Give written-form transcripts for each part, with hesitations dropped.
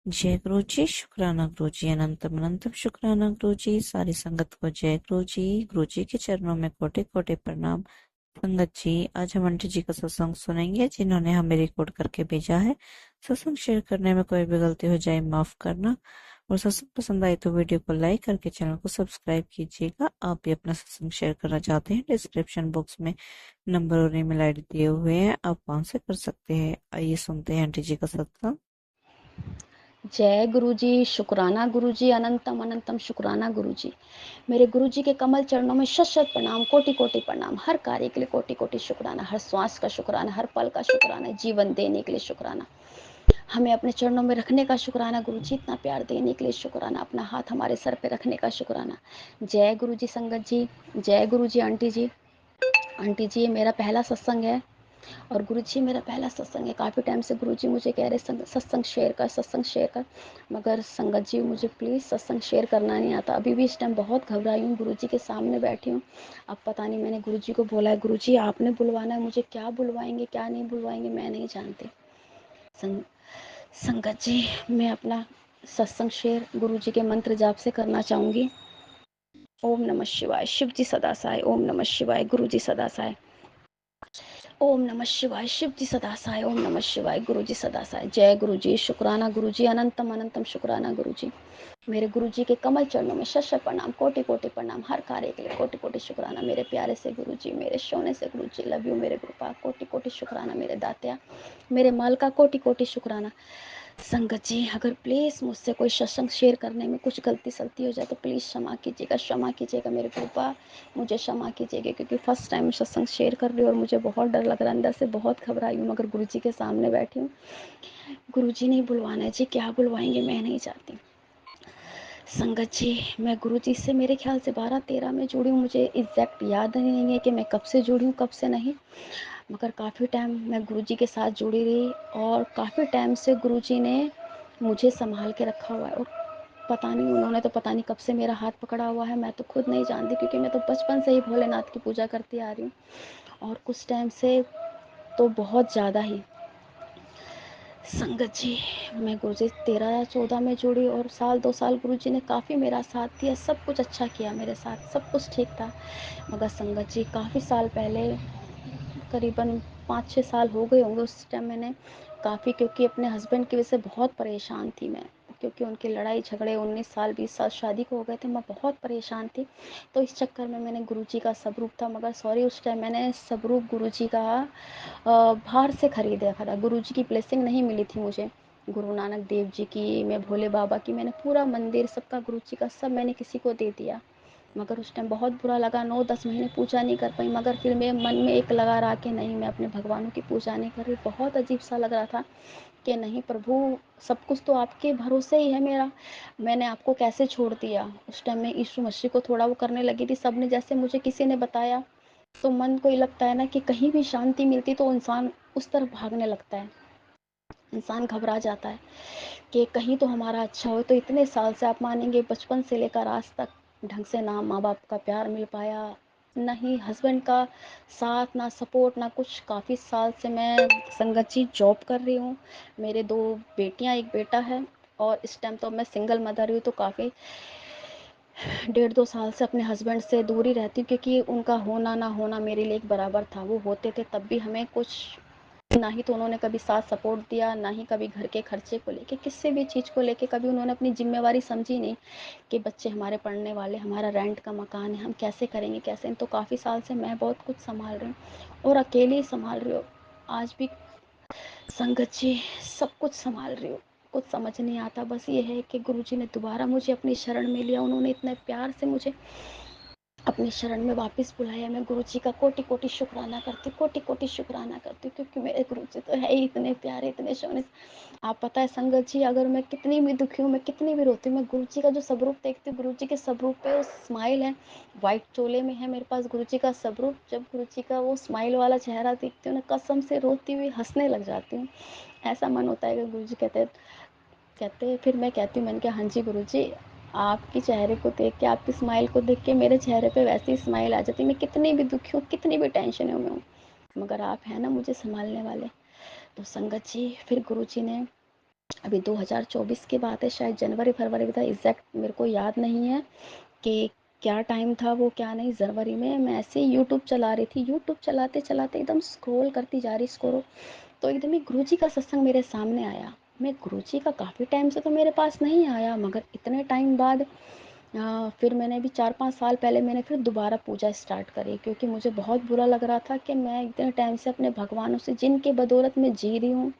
जय गुरु जी, शुक्राना गुरु जी, अनंतम अनंतम शुक्राना गुरु जी। सारी संगत को जय गुरु जी। गुरु जी के चरणों में कोटि कोटि प्रणाम। संगत जी, आज हम आंटी जी का सत्संग सुनेंगे जिन्होंने हमें रिकॉर्ड करके भेजा है। सत्संग शेयर करने में कोई भी गलती हो जाए माफ करना, और सत्संग पसंद आए तो वीडियो को लाइक करके चैनल को सब्सक्राइब कीजिएगा। आप भी अपना सत्संग शेयर करना चाहते हैं, डिस्क्रिप्शन बॉक्स में नंबर और ईमेल आईडी दिए हुए हैं, आप वहां से कर सकते हैं। आइए सुनते हैं आंटी जी का सत्संग। जय गुरु जी, शुक्राना गुरु जी, अनंतम अनंतम शुक्राना गुरु जी। मेरे गुरु जी के कमल चरणों में शत शत प्रणाम, कोटि कोटि प्रणाम। हर कार्य के लिए कोटि कोटि शुक्राना, हर श्वास का शुक्राना, हर पल का शुक्राना, जीवन देने के लिए शुक्राना, हमें अपने चरणों में रखने का शुक्राना गुरु जी, इतना प्यार देने के लिए शुक्राना, अपना हाथ हमारे सर पे रखने का शुक्राना। जय गुरु जी संगत जी, जय गुरु जी आंटी जी। आंटी जी, ये मेरा पहला सत्संग है और गुरुजी मेरा पहला सत्संग है। काफ़ी टाइम से गुरुजी मुझे कह रहे सत्संग शेयर कर, सत्संग शेयर कर, मगर संगत जी मुझे प्लीज़ सत्संग शेयर करना नहीं आता। अभी भी इस टाइम बहुत घबराई हूँ, गुरुजी के सामने बैठी हूँ। अब पता नहीं, मैंने गुरुजी को बोला है गुरुजी आपने बुलवाना है, मुझे क्या बुलवाएंगे क्या नहीं बुलवाएंगे मैं नहीं जानती। संगत जी, मैं अपना सत्संग शेयर गुरुजी के मंत्र जाप से करना चाहूँगी। ओम नमः शिवाय, शिव जी सदा सहाय। ओम नमः शिवाय, गुरु जी सदा सहाय। ओम नमः शिवाय, शिव जी सदा सहाय। ओम नमः शिवाय, गुरु जी सदा सहाय। जय गुरु जी, शुक्राना गुरु जी, अनंतम अनंतम शुक्राना गुरु जी। मेरे गुरु जी के कमल चरणों में शत शत प्रणाम, कोटि कोटि प्रणाम। हर कार्य के लिए कोटि कोटि शुक्राना। मेरे प्यारे से गुरु जी, मेरे सोने से गुरु जी, लव यू मेरे गुरुपा, कोटि कोटि शुक्राना। मेरे दात्या, मेरे माल का कोटि कोटि शुक्राना। संगत जी, अगर प्लीज़ मुझसे कोई सत्संग शेयर करने में कुछ गलती सलती हो जाए तो प्लीज़ क्षमा कीजिएगा, क्षमा कीजिएगा मेरे कृपा, मुझे क्षमा कीजिएगा, क्योंकि फर्स्ट टाइम सत्संग शेयर कर रही हूँ और मुझे बहुत डर लग रहा है, अंदर से बहुत घबराई हूँ, मगर गुरुजी के सामने बैठी हूँ। गुरुजी ने बुलवाना है जी, क्या बुलवाएंगे मैं नहीं चाहती। संगत जी, मैं गुरुजी से मेरे ख्याल से 12-13 में जुड़ी हूँ, मुझे एग्जैक्ट याद नहीं है कि मैं कब से जुड़ी हूँ कब से नहीं, मगर काफ़ी टाइम मैं गुरुजी के साथ जुड़ी रही और काफ़ी टाइम से गुरुजी ने मुझे संभाल के रखा हुआ है। और पता नहीं, उन्होंने तो पता नहीं कब से मेरा हाथ पकड़ा हुआ है, मैं तो खुद नहीं जानती, क्योंकि मैं तो बचपन से ही भोलेनाथ की पूजा करती आ रही हूँ और कुछ टाइम से तो बहुत ज़्यादा ही। संगत जी, मैं गुरुजी 13-14 में जुड़ी और साल 2 साल गुरुजी ने काफ़ी मेरा साथ दिया, सब कुछ अच्छा किया मेरे साथ, सब कुछ ठीक था। मगर संगत जी, काफ़ी साल पहले, करीबन 5-6 साल हो गए होंगे उस टाइम, मैंने काफ़ी, क्योंकि अपने हस्बैंड की वजह से बहुत परेशान थी मैं, क्योंकि उनकी लड़ाई झगड़े 19 साल 20 साल शादी को हो गए थे, मैं बहुत परेशान थी। तो इस चक्कर में मैंने गुरुजी का स्वरूप था, मगर सॉरी उस टाइम मैंने स्वरूप गुरुजी का बाहर से खरीदा था। गुरुजी की ब्लेसिंग नहीं मिली थी मुझे, गुरु नानक देव जी की, मैं भोले बाबा की, मैंने पूरा मंदिर सबका गुरुजी का सब मैंने किसी को दे दिया। मगर उस टाइम बहुत बुरा लगा, 9-10 महीने पूजा नहीं कर पाई, मगर फिर मेरे मन में एक लगा रहा कि नहीं, मैं अपने भगवानों की पूजा नहीं कर रही। बहुत अजीब सा लग रहा था कि नहीं प्रभु, सब कुछ तो आपके भरोसे ही है मेरा, मैंने आपको कैसे छोड़ दिया। उस टाइम मैं यीशु मसीह को थोड़ा वो करने लगी थी, सब ने जैसे मुझे किसी ने बताया, तो मन को ये लगता है ना कि कहीं भी शांति मिलती तो इंसान उस तरफ भागने लगता है, इंसान घबरा जाता है कि कहीं तो हमारा अच्छा हो। तो इतने साल से, आप मानेंगे, बचपन से लेकर आज तक ढंग से ना माँ बाप का प्यार मिल पाया, ना ही हस्बैंड का साथ, ना सपोर्ट, ना कुछ। काफ़ी साल से मैं संगत जी जॉब कर रही हूँ, मेरे 2 बेटियाँ 1 बेटा है, और इस टाइम तो मैं सिंगल मदर हूँ। तो काफ़ी 1.5-2 साल से अपने हस्बैंड से दूर ही रहती हूँ, क्योंकि उनका होना ना होना मेरे लिए एक बराबर था। वो होते थे तब भी हमें कुछ, ना ही तो उन्होंने कभी साथ सपोर्ट दिया, ना ही कभी घर के खर्चे को लेके, किसी भी चीज़ को लेके कभी उन्होंने अपनी जिम्मेवारी समझी नहीं कि बच्चे हमारे पढ़ने वाले, हमारा रेंट का मकान है, हम कैसे करेंगे कैसे। तो काफ़ी साल से मैं बहुत कुछ संभाल रही हूँ और अकेले ही संभाल रही हूँ आज भी। संगत जी, सब कुछ संभाल रही हूँ, कुछ समझ नहीं आता। बस ये है कि गुरुजी ने दोबारा मुझे अपनी शरण में लिया, उन्होंने इतने प्यार से मुझे अपनी शरण में वापस बुलाया। मैं गुरुजी का कोटि कोटि शुक्राना करती हूँ, कोटि कोटि शुक्राना करती हूँ, क्योंकि मेरे गुरुजी तो है ही इतने प्यारे, इतने सोने। आप पता है संगत जी, अगर मैं कितनी भी दुखी हूँ, मैं कितनी भी रोती हूँ, मैं गुरुजी का जो स्वरूप देखती हूँ, गुरुजी के स्वरूप पे वो स्माइल है, वाइट चोले में है मेरे पास गुरुजी का स्वरूप, जब गुरुजी का वो स्माइल वाला चेहरा देखती हूँ ना, कसम से रोती हुई हंसने लग जाती हूँ। ऐसा मन होता है कि गुरुजी कहते, फिर मैं कहती हूँ, मैंने कहा हाँ जी गुरुजी, आपके चेहरे को देख के, आपकी स्माइल को देख के मेरे चेहरे पे वैसी स्माइल आ जाती है। मैं कितनी भी दुखी हूँ, कितनी भी टेंशन में हूँ, मगर आप हैं ना मुझे संभालने वाले। तो संगत जी, फिर गुरुजी ने अभी 2024 की बात है, शायद जनवरी-फरवरी का था, एग्ज़ैक्ट मेरे को याद नहीं है कि क्या टाइम था वो क्या नहीं। जनवरी में मैं ऐसे ही यूट्यूब चला रही थी, यूट्यूब चलाते-चलाते एकदम स्क्रॉल करती जा रही, स्क्रॉल, तो एकदम ही गुरुजी का सत्संग मेरे सामने आया। मैं गुरुजी का काफ़ी टाइम से तो मेरे पास नहीं आया, मगर इतने टाइम बाद फिर मैंने भी 4-5 साल पहले मैंने फिर दोबारा पूजा स्टार्ट करी, क्योंकि मुझे बहुत बुरा लग रहा था कि मैं इतने टाइम से अपने भगवानों से, जिनके बदौलत मैं जी रही हूँ,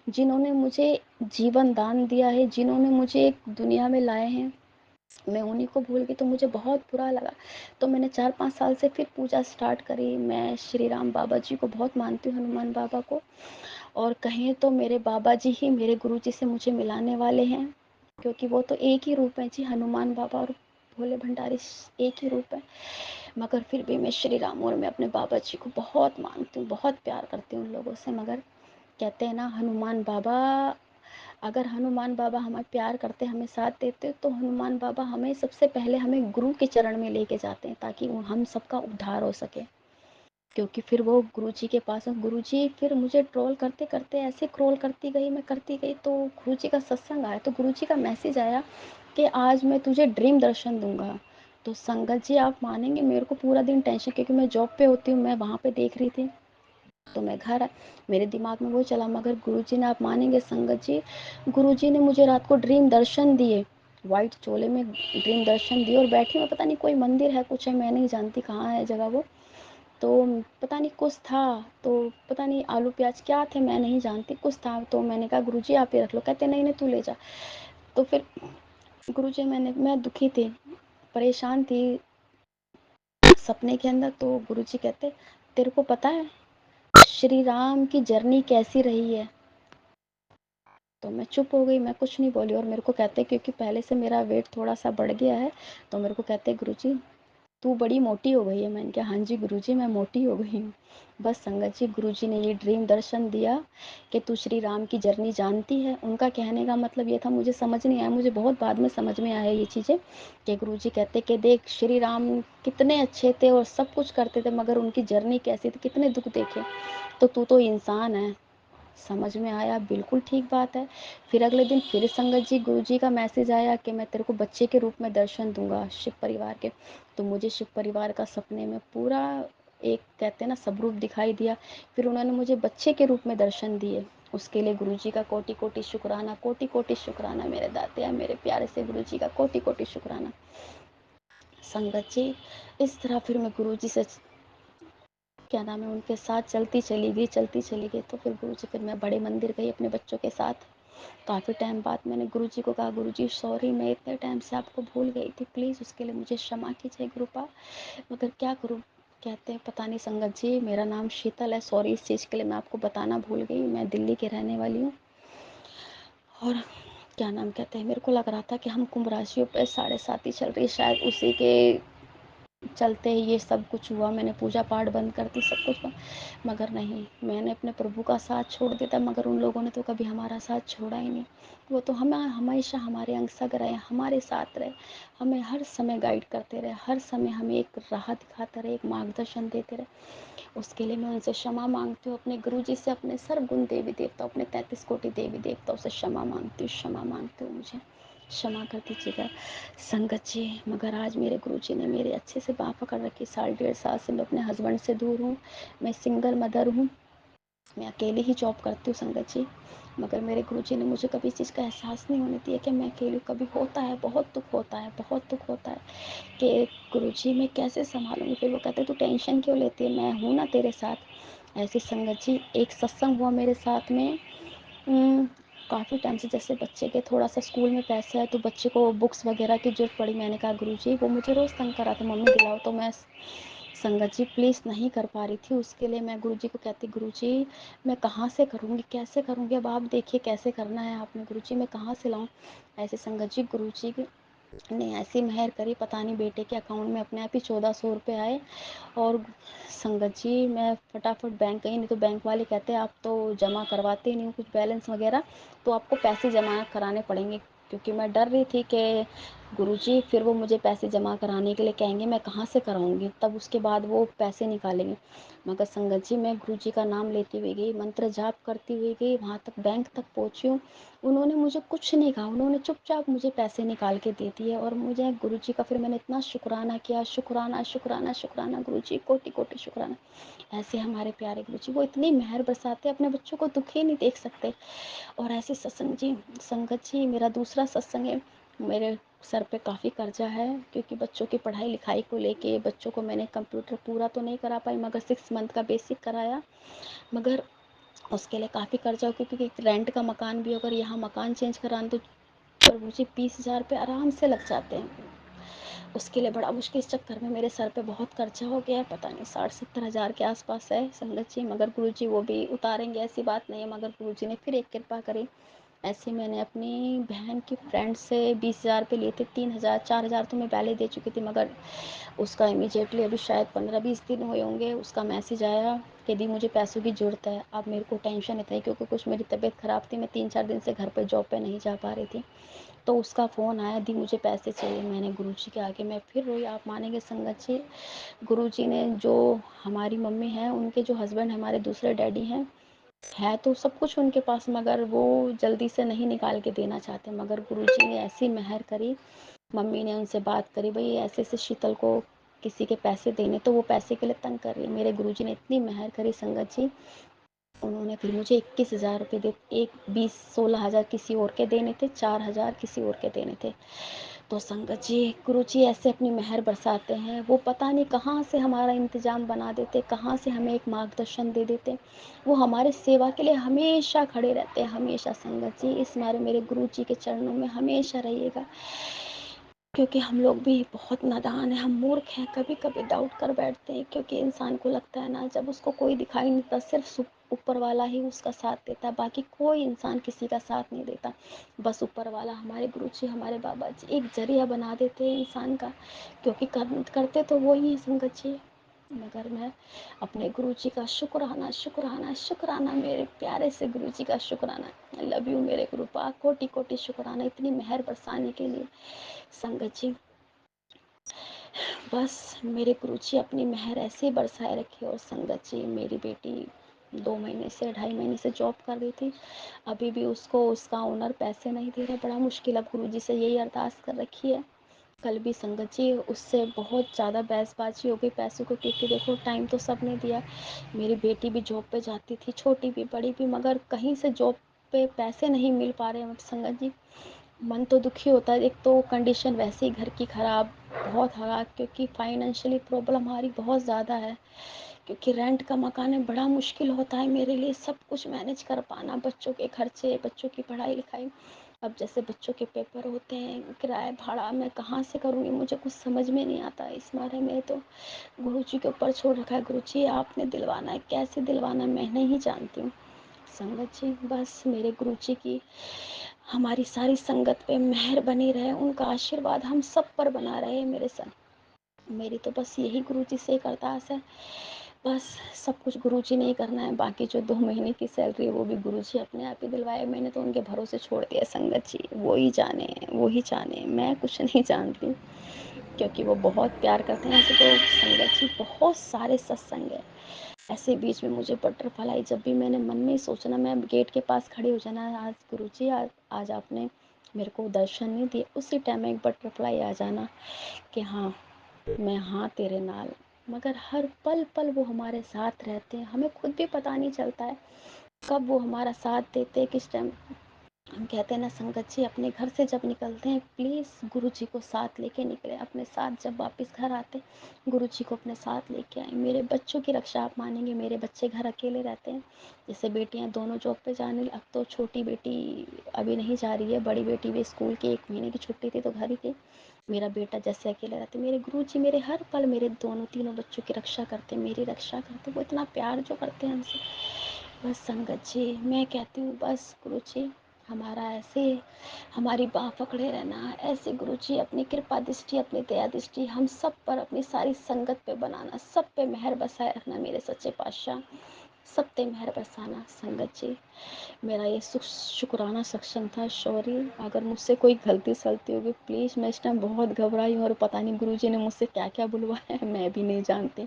जिन्होंने मुझे जीवन दान दिया है, जिन्होंने मुझे एक दुनिया में लाए हैं, मैं उन्हीं को भूल गई, तो मुझे बहुत बुरा लगा। तो मैंने 4-5 साल से फिर पूजा स्टार्ट करी। मैं श्री राम बाबा जी को बहुत मानती हूँ, हनुमान बाबा को, और कहें तो मेरे बाबा जी ही मेरे गुरु जी से मुझे मिलाने वाले हैं, क्योंकि वो तो एक ही रूप है जी, हनुमान बाबा और भोले भंडारी एक ही रूप है। मगर फिर भी मैं श्री राम और मैं अपने बाबा जी को बहुत मानती हूँ, बहुत प्यार करती हूँ उन लोगों से। मगर कहते हैं ना, हनुमान बाबा, अगर हनुमान बाबा हमें प्यार करते, हमें साथ देते, तो हनुमान बाबा हमें सबसे पहले हमें गुरु के चरण में लेके जाते हैं, ताकि हम सबका उद्धार हो सके। क्योंकि फिर वो गुरुजी के पास, गुरुजी फिर मुझे ट्रोल करते करते ऐसे ट्रोल करती गई, मैं करती गई, तो गुरुजी का सत्संग आया, तो गुरुजी का मैसेज आया कि आज मैं तुझे ड्रीम दर्शन दूंगा। तो संगत जी, आप मानेंगे, मेरे को पूरा दिन टेंशन, क्योंकि मैं जॉब पे होती हूँ, मैं वहाँ पे देख रही थी, तो मैं घर मेरे दिमाग में वो चला। मगर गुरुजी ने, आप मानेंगे संगत जी, गुरुजी ने मुझे रात को ड्रीम दर्शन दिए, वाइट चोले में ड्रीम दर्शन दिए, और बैठी मैं, पता नहीं कोई मंदिर है, कुछ है, मैं नहीं जानती कहाँ है जगह वो, तो पता नहीं कुछ था, तो पता नहीं आलू प्याज क्या थे, मैं नहीं जानती, कुछ था, तो मैंने कहा गुरुजी आप ही रख लो। कहते नहीं नहीं तू ले जा। तो फिर गुरुजी, मैं दुखी थी, परेशान थी सपने के अंदर, तो गुरुजी कहते तेरे को पता है श्री राम की जर्नी कैसी रही है? तो मैं चुप हो गई, मैं कुछ नहीं बोली, और मेरे को कहते, क्योंकि पहले से मेरा वेट थोड़ा सा बढ़ गया है, तो मेरे को कहते गुरुजी तू बड़ी मोटी हो गई है। मैंने कहा हाँ जी गुरुजी, मैं मोटी हो गई हूँ। बस संगत जी, गुरुजी ने ये ड्रीम दर्शन दिया कि तू श्री राम की जर्नी जानती है। उनका कहने का मतलब ये था, मुझे समझ नहीं आया, मुझे बहुत बाद में समझ में आया ये चीज़ें, कि गुरुजी कहते कि देख श्री राम कितने अच्छे थे और सब कुछ करते थे, मगर उनकी जर्नी कैसी थी, कितने दुख देखे, तो तू तो इंसान है। समझ में आया, बिल्कुल ठीक बात है। फिर अगले दिन फिर संगत जी, गुरुजी का मैसेज आया कि मैं तेरे को बच्चे के रूप में दर्शन दूंगा, शिव परिवार के। तो मुझे शिव परिवार का सपने में पूरा एक, कहते हैं ना, स्वरूप दिखाई दिया। फिर उन्होंने मुझे बच्चे के रूप में दर्शन दिए। उसके लिए गुरुजी का कोटि कोटि शुक्राना, कोटि कोटि शुक्राना मेरे दातिया, मेरे प्यारे से गुरुजी का कोटि कोटि शुक्राना। संगत जी, इस तरह फिर मैं गुरुजी से, क्या नाम है, उनके साथ चलती चली गई, चलती चली गई। तो फिर गुरुजी, फिर मैं बड़े मंदिर गई अपने बच्चों के साथ। काफ़ी टाइम बाद मैंने गुरुजी को कहा, गुरुजी सॉरी, मैं इतने टाइम से आपको भूल गई थी, प्लीज़ उसके लिए मुझे क्षमा कीजिए गुरुपा, मगर क्या करूँ। कहते हैं पता नहीं संगत जी, मेरा नाम शीतल है, सॉरी इस चीज़ के लिए, मैं आपको बताना भूल गई, मैं दिल्ली की रहने वाली हूँ। और क्या नाम कहते हैं, मेरे को लग रहा था कि हम कुंभ राशियों पे 7.5 ही चल रही है, शायद उसी के चलते ही ये सब कुछ हुआ, मैंने पूजा पाठ बंद कर दी, सब कुछ बंद। मगर नहीं, मैंने अपने प्रभु का साथ छोड़ दिया था, मगर उन लोगों ने तो कभी हमारा साथ छोड़ा ही नहीं। वो तो हमें हमेशा हमारे अंग संग रहे, हमारे साथ रहे, हमें हर समय गाइड करते रहे, हर समय हमें एक राह दिखाते रहे, एक मार्गदर्शन देते रहे। उसके लिए मैं उनसे क्षमा मांगती हूँ, अपने गुरु जी से, अपने सर्वगुण देवी देवता, अपने 33 कोटि देवी देवताओं से क्षमा मांगती हूँ, क्षमा मांगती हूँ, मुझे क्षमा कर दीजिएगा संगत जी। मगर आज मेरे गुरुजी ने मेरे अच्छे से बाँह पकड़ रखी, 1.5 साल से मैं अपने हस्बैंड से दूर हूँ, मैं सिंगल मदर हूँ, मैं अकेले ही जॉब करती हूँ संगत जी। मगर मेरे गुरुजी ने मुझे कभी इस चीज़ का एहसास नहीं होने दिया कि मैं अकेली हूँ। कभी होता है, बहुत दुख होता है, बहुत दुख होता है कि गुरुजी मैं कैसे सँभालूँगी। फिर वो कहते तू टेंशन क्यों लेती है, मैं हूँ ना तेरे साथ। ऐसी संगत जी, एक सत्संग हुआ मेरे साथ में, काफ़ी टाइम से, जैसे बच्चे के थोड़ा सा स्कूल में पैसे आए, तो बच्चे को बुक्स वगैरह की जरूरत पड़ी। मैंने कहा गुरुजी, वो मुझे रोज़ तंग करा था, मम्मी दिलाओ, तो मैं संगत जी प्लीज़ नहीं कर पा रही थी। उसके लिए मैं गुरुजी को कहती, गुरुजी मैं कहाँ से करूँगी, कैसे करूँगी, अब आप देखिए कैसे करना है आपने, गुरुजी मैं कहाँ से लाऊँ। ऐसे संगत जी, गुरुजी ने ऐसी मेहर करी, पता नहीं बेटे के अकाउंट में अपने आप ही 1400 रुपये आए। और संगत जी मैं फटाफट बैंक गई, नहीं तो बैंक वाले कहते हैं आप तो जमा करवाते ही नहीं हो कुछ बैलेंस वगैरह, तो आपको पैसे जमा कराने पड़ेंगे। क्योंकि मैं डर रही थी कि गुरुजी फिर वो मुझे पैसे जमा कराने के लिए कहेंगे, मैं कहाँ से कराऊँगी? तब उसके बाद वो पैसे निकालेंगे। मगर संगत जी मैं गुरुजी का नाम लेती हुई गई, मंत्र जाप करती हुई गई, वहाँ तक बैंक तक पहुँची हूँ। उन्होंने मुझे कुछ नहीं कहा, उन्होंने चुपचाप मुझे पैसे निकाल के दे दिए और मुझे गुरुजी का फिर मैंने इतना शुकराना किया, शुकराना, शुकराना, शुकराना गुरुजी, कोटि-कोटि शुकराना। ऐसे हमारे प्यारे गुरुजी, वो इतनी मेहर बरसाते, अपने बच्चों को दुखी नहीं देख सकते। और ऐसे सत्संग जी, संगत जी मेरा दूसरा सत्संग है। मेरे सर पे काफ़ी कर्जा है क्योंकि बच्चों की पढ़ाई लिखाई को लेके बच्चों को मैंने कंप्यूटर पूरा तो नहीं करा पाई मगर 6 मंथ का बेसिक कराया, मगर उसके लिए काफ़ी कर्जा हो क्योंकि रेंट का मकान भी अगर यहाँ मकान चेंज कराना तो मुझे 20,000 रुपये आराम से लग जाते हैं। उसके लिए बड़ा मुश्किल, इस चक्कर में मेरे सर पे बहुत कर्जा हो गया है, पता नहीं 60-70 हज़ार के आसपास है संगत जी, मगर गुरु जी वो भी उतारेंगे ऐसी बात नहीं है, मगर गुरु जी ने फिर एक कृपा करी। ऐसे मैंने अपनी बहन की फ्रेंड से 20,000 रुपये लिए थे, 3,000 4,000 तो मैं पहले दे चुकी थी, मगर उसका इमीडिएटली अभी शायद 15-20 दिन हुए होंगे उसका मैसेज आया कि दी मुझे पैसों की ज़रूरत है। अब मेरे को टेंशन इतनी क्योंकि कुछ मेरी तबीयत ख़राब थी, मैं 3-4 दिन से घर पे जॉब पे नहीं जा पा रही थी। तो उसका फ़ोन आया, दी मुझे पैसे चाहिए। मैंने गुरुजी के आगे मैं फिर रोई, आप मानेंगे संगत जी, गुरुजी ने जो हमारी मम्मी हैं उनके जो हस्बैंड हमारे दूसरे डैडी हैं, है तो सब कुछ उनके पास मगर वो जल्दी से नहीं निकाल के देना चाहते, मगर गुरुजी ने ऐसी मेहर करी, मम्मी ने उनसे बात करी, भाई ऐसे ऐसे शीतल को किसी के पैसे देने, तो वो पैसे के लिए तंग कर रही है। मेरे गुरुजी ने इतनी मेहर करी संगत जी, उन्होंने फिर मुझे 21,000 रुपये दे, एक 20-16 हज़ार किसी और के देने थे, 4,000 किसी और के देने थे। तो संगत जी गुरु जी ऐसे अपनी मेहर बरसाते हैं, वो पता नहीं कहाँ से हमारा इंतज़ाम बना देते, कहाँ से हमें एक मार्गदर्शन दे देते, वो हमारे सेवा के लिए हमेशा खड़े रहते हैं, हमेशा संगत जी, इस मारे मेरे गुरु जी के चरणों में हमेशा रहिएगा, क्योंकि हम लोग भी बहुत नादान हैं, हम मूर्ख हैं, कभी कभी डाउट कर बैठते हैं, क्योंकि इंसान को लगता है ना जब उसको कोई दिखाई नहीं देता, सिर्फ ऊपर वाला ही उसका साथ देता है, बाकी कोई इंसान किसी का साथ नहीं देता, बस ऊपर वाला हमारे गुरु जी हमारे बाबा जी एक जरिया बना देते हैं इंसान का, क्योंकि करते तो वो ही है संगत जी। मगर मैं अपने गुरु जी का शुक्राना शुक्राना शुक्राना, मेरे प्यारे से गुरु जी का शुक्राना, आई लव यू मेरे गुरु पा, कोटि कोटि शुक्राना इतनी मेहर बरसाने के लिए संगत जी। बस मेरे गुरुजी अपनी मेहर ऐसे ही बरसाए रखे, और संगत जी मेरी बेटी 2 महीने से 2.5 महीने से जॉब कर रही थी, अभी भी उसको उसका ओनर पैसे नहीं दे रहा, बड़ा मुश्किल, अब गुरुजी से यही अरदास कर रखी है। कल भी संगत जी उससे बहुत ज़्यादा बहसबाजी हो गई पैसों को, क्योंकि देखो टाइम तो सब ने दिया, मेरी बेटी भी जॉब पे जाती थी, छोटी भी बड़ी भी, मगर कहीं से जॉब पे पैसे नहीं मिल पा रहे हैं संगत जी, मन तो दुखी होता है। एक तो कंडीशन वैसे ही घर की ख़राब, बहुत ख़राब, क्योंकि फाइनेंशियली प्रॉब्लम हमारी बहुत ज़्यादा है, क्योंकि रेंट का मकान है, बड़ा मुश्किल होता है मेरे लिए सब कुछ मैनेज कर पाना, बच्चों के खर्चे, बच्चों की पढ़ाई लिखाई, अब जैसे बच्चों के पेपर होते हैं, किराया भाड़ा मैं कहाँ से करूँगी, मुझे कुछ समझ में नहीं आता, इस बारे में तो गुरु जी के ऊपर छोड़ रखा है, गुरु जी आपने दिलवाना है, कैसे दिलवाना है मैं नहीं जानती हूँ संगत जी। बस मेरे गुरु जी की हमारी सारी संगत पे मेहर बनी रहे, उनका आशीर्वाद हम सब पर बना रहे मेरे संग, मेरी तो बस यही गुरु जी से एक अरदास है, बस सब कुछ गुरु जी ने ही करना है, बाकी जो 2 महीने की सैलरी है वो भी गुरु जी अपने आप ही दिलवाए, मैंने तो उनके भरोसे छोड़ दिया संगत जी, वो ही जाने, मैं कुछ नहीं जानती, क्योंकि वो बहुत प्यार करते हैं। ऐसे तो संगत जी बहुत सारे सत्संग है, ऐसे बीच में मुझे बटरफ्लाई, जब भी मैंने मन में ही सोचना, मैं गेट के पास खड़ी हो जाना, आज गुरुजी आज आपने मेरे को दर्शन नहीं दिए, उसी टाइम में एक बटरफ्लाई आ जाना कि हाँ मैं हाँ तेरे नाल, मगर हर पल पल वो हमारे साथ रहते हैं, हमें खुद भी पता नहीं चलता है कब वो हमारा साथ देते हैं, किस टाइम। हम कहते हैं ना संगत जी अपने घर से जब निकलते हैं प्लीज़ गुरु जी को साथ लेके निकले, अपने साथ जब वापस घर आते गुरु जी को अपने साथ लेके आए, मेरे बच्चों की रक्षा आप मानेंगे, मेरे बच्चे घर अकेले रहते हैं, जैसे बेटियां दोनों जॉब पे जाने, अब तो छोटी बेटी अभी नहीं जा रही है, बड़ी बेटी भी स्कूल की 1 महीने की छुट्टी थी तो घर ही थी, मेरा बेटा जैसे अकेले रहते, मेरे गुरु जी मेरे हर पल मेरे दोनों तीनों बच्चों की रक्षा करते, मेरी रक्षा करते, वो इतना प्यार जो करते हैं हमसे, बस संगत जी मैं कहती हूँ बस गुरु जी हमारा ऐसे हमारी बाह पकड़े रहना, ऐसे गुरु जी अपनी कृपा दृष्टि अपनी दया दृष्टि हम सब पर अपनी सारी संगत पे बनाना, सब पे मेहर बसाए रखना मेरे सच्चे पातशाह सब ते मेहर बरसाना। संगत जी, मेरा ये शुक्राना सत्संग था। सॉरी अगर मुझसे कोई गलती सलती होगी, प्लीज़। मैं इस टाइम बहुत घबराई हूँ और पता नहीं गुरुजी ने मुझसे क्या क्या बुलवाया है, मैं भी नहीं जानती।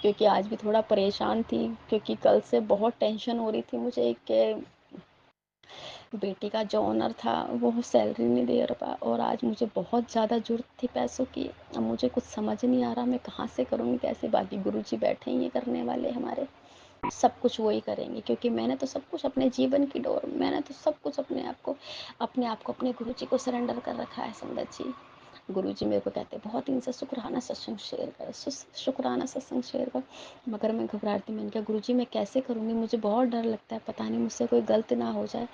क्योंकि आज भी थोड़ा परेशान थी, क्योंकि कल से बहुत टेंशन हो रही थी मुझे कि बेटे का जो ओनर था वो सैलरी नहीं दे रहा, और आज मुझे बहुत ज़्यादा ज़रूरत थी पैसों की। अब मुझे कुछ समझ नहीं आ रहा मैं कहाँ से करूँगी, कैसे। बाकी गुरुजी बैठे ही ये करने वाले हमारे, सब कुछ वही करेंगे, क्योंकि मैंने तो सब कुछ अपने जीवन की डोर, मैंने तो सब कुछ अपने आप को अपने गुरुजी को सरेंडर कर रखा है। संगत जी, गुरुजी मेरे को कहते बहुत दिन से शुक्राना सत्संग शेयर कर, शुक्राना सत्संग शेयर कर। मगर मैं घबरा रही थी। मैंने कहा गुरुजी मैं कैसे करूँगी, मुझे बहुत डर लगता है, पता नहीं मुझसे कोई गलती ना हो जाए,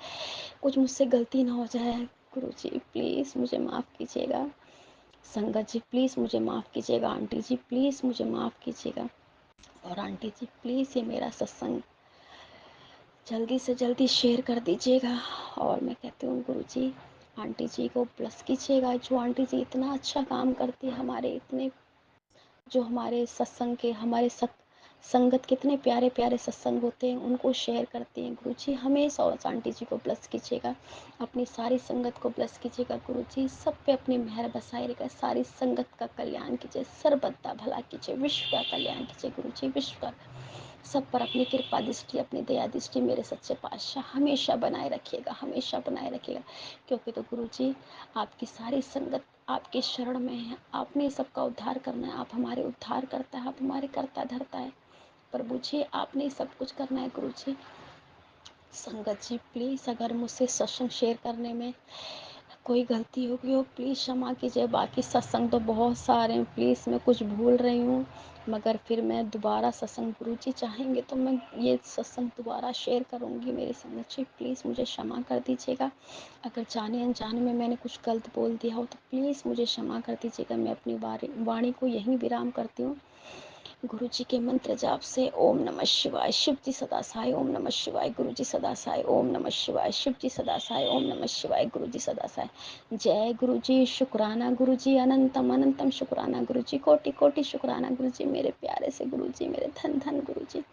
कुछ मुझसे गलती ना हो जाए। गुरुजी प्लीज़ मुझे माफ़ कीजिएगा। संगत जी प्लीज़ मुझे माफ़ कीजिएगा। आंटी जी प्लीज़ मुझे माफ़ कीजिएगा। और आंटी जी प्लीज़ ये मेरा सत्संग जल्दी से जल्दी शेयर कर दीजिएगा। और मैं कहती हूँ गुरुजी आंटी जी को ब्लेस कीजिएगा, जो आंटी जी इतना अच्छा काम करती है हमारे, इतने जो हमारे सत्संग के, हमारे संगत कितने प्यारे प्यारे सत्संग होते हैं, उनको शेयर करती हैं। गुरुजी हमेशा उस आंटी जी को ब्लेस कीजिएगा, अपनी सारी संगत को ब्लेस कीजिएगा। गुरुजी सब पे अपनी मेहर बसाए रखिएगा, सारी संगत का कल्याण कीजिए, सर्वदा का भला कीजिए, विश्व का कल्याण कीजिए। गुरुजी विश्व का सब पर अपनी कृपा दृष्टि, अपनी दया दृष्टि मेरे सच्चे पातशाह हमेशा बनाए रखिएगा, हमेशा बनाए रखिएगा। क्योंकि तो गुरुजी आपकी सारी संगत आपके शरण में है, आपने सबका उद्धार करना है, आप हमारे उद्धार करता है, आप हमारे करता धरता है। प्रभु जी आपने सब कुछ करना है। गुरु जी संगत जी प्लीज़ अगर मुझसे सत्संग शेयर करने में कोई गलती हो गई हो प्लीज़ क्षमा कीजिए। बाकी सत्संग तो बहुत सारे हैं, प्लीज़ मैं कुछ भूल रही हूँ, मगर फिर मैं दोबारा सत्संग गुरु जी चाहेंगे तो मैं ये सत्संग दोबारा शेयर करूँगी। मेरी संगत जी प्लीज़ मुझे क्षमा कर दीजिएगा। अगर जाने अनजाने में मैंने कुछ गलत बोल दिया हो तो प्लीज़ मुझे क्षमा कर दीजिएगा। मैं अपनी वाणी को यहीं विराम करती हूँ। गुरु जी के मंत्र जाप से ओम नमः शिवाय, शिव जी सदा सहाय, ओम नमः शिवाय, गुरु जी सदा सहाय, ओम नमः शिवाय, शिव जी सदा सहाय, ओम नमः शिवाय, गुरु जी सदा सहाय। जय गुरु जी, शुक्राना गुरु जी, अनंतम अनंतम शुक्राना गुरु जी, कोटि कोटि शुक्राना गुरु जी, मेरे प्यारे से गुरु जी, मेरे धन धन गुरु जी।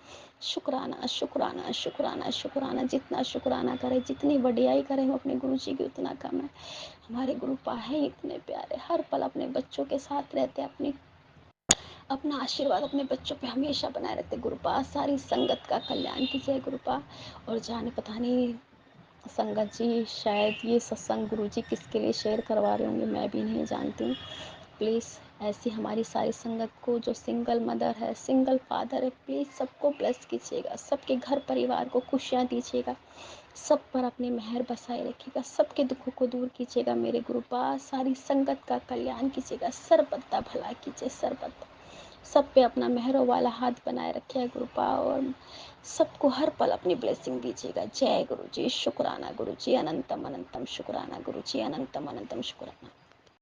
शुक्राना शुक्राना शुक्राना शुक्राना, जितना शुक्राना करें, जितनी वडियाई करें हम अपने गुरु जी की उतना कम है। हमारे गुरु पा है इतने प्यारे, हर पल अपने बच्चों के साथ रहते, अपना आशीर्वाद अपने बच्चों पे हमेशा बनाए रहते। गुरुपा सारी संगत का कल्याण कीजिए गुरुपा। और जाने पता नहीं संगत जी शायद ये सत्संग गुरु जी किसके लिए शेयर करवा रहे होंगे, मैं भी नहीं जानती हूँ। प्लीज़ ऐसी हमारी सारी संगत को, जो सिंगल मदर है, सिंगल फादर है, प्लीज़ सबको ब्लेस कीजिएगा, सबके घर परिवार को खुशियाँ दीजिएगा, सब पर अपनी मेहर बसाए रखिएगा, सबके दुखों को दूर कीजिएगा। मेरे गुरुपा सारी संगत का कल्याण कीजिएगा, सर्वदा भला कीजिए, सर्वदा सब पे अपना मेहरों वाला हाथ बनाए रखिए गुरुपा। और सबको हर पल अपनी ब्लेसिंग दीजिएगा। जय गुरु जी, शुक्राना गुरु जी, अनंतम अनंतम शुक्राना गुरु जी, अनंतम अनंतम शुक्राना।